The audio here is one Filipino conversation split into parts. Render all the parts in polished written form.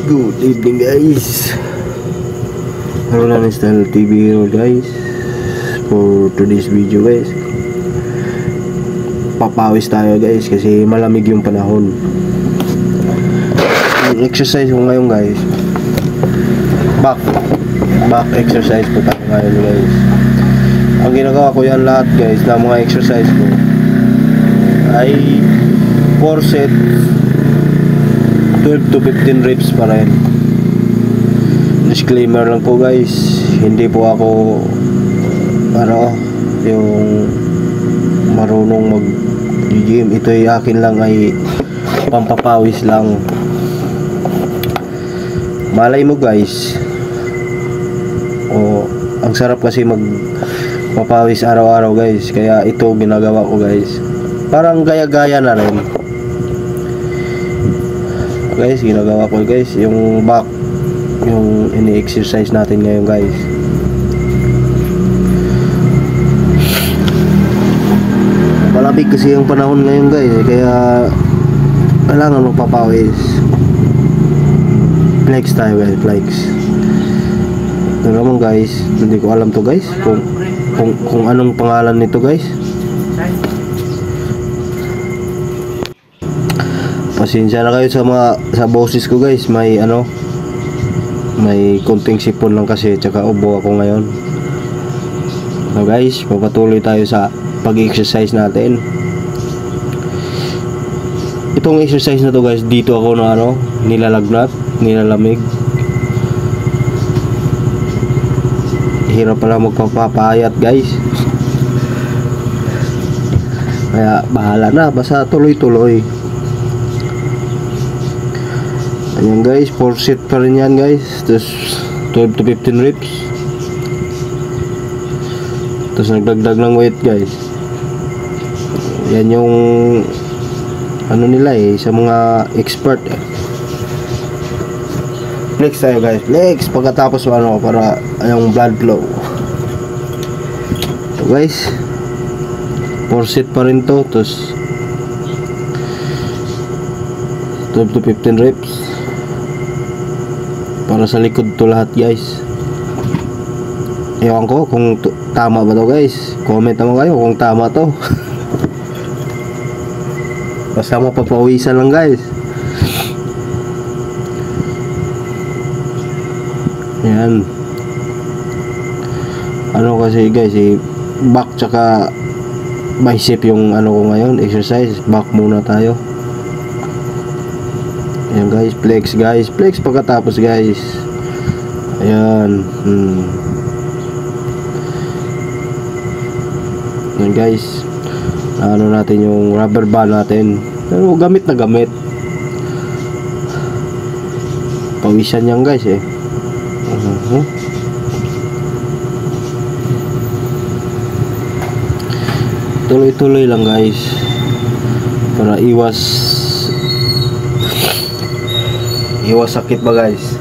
Good evening guys. Naroon na Style TV here guys. For today's video guys, papawis tayo guys kasi malamig yung panahon. Ang exercise ko ngayon guys, back exercise po tayo ngayon guys. Ang ginagawa ko yan lahat guys na mga exercise ko ay 4 sets, 12 to 15 reps pa rin. Disclaimer lang po guys, hindi po ako yung marunong mag-gym. Ito ay akin lang ay pampapawis lang. Malay mo guys, ang sarap kasi magpapawis araw-araw guys, kaya ito ginagawa ko guys. Parang gaya-gaya na rin guys, ginagawa ko guys yung back, yung ini-exercise natin ngayon guys. Malamig kasi yung panahon ngayon guys, kaya kailangan magpapawis. Flex tayo guys, flex. Ito naman guys, hindi ko alam to guys kung anong pangalan nito guys. Pasensya na kayo sa boses ko guys, may konting sipon lang kasi, tsaka ubo ako ngayon. So guys, papatuloy tayo sa pag-exercise natin. Itong exercise na to guys, dito ako na nilalamig. Hirap pala magpapayat guys, kaya bahala na, basta tuloy-tuloy. Ayan guys, 4 set pa rin yan guys. Tapos 12 to 15 reps. Tapos nagdagdag ng weight guys. Yan yung nila sa mga expert Flex tayo guys, flex pagkatapos para yung blood flow. So guys, 4 set pa rin to. Tapos 12 to 15 reps. Para sa likod to lahat guys. Ewan ko kung tama ba to guys. Comment naman kayo kung tama to. Basta mapapawisan lang guys. Yan. Kasi guys, back tsaka bicep yung ko ngayon, exercise. Back muna tayo. Ayan guys, flex pagkatapos guys. Ayan. Ayan guys, natin yung rubber band natin, pero gamit na gamit. Pawisan yan guys Tuloy-tuloy lang guys, para iwas sakit ba guys.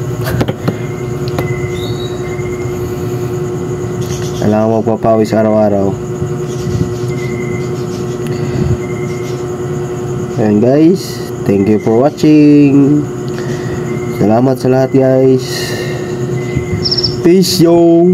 Kailangan magpapawis araw-araw. Ayan guys, thank you for watching. Salamat sa lahat guys. Peace yo.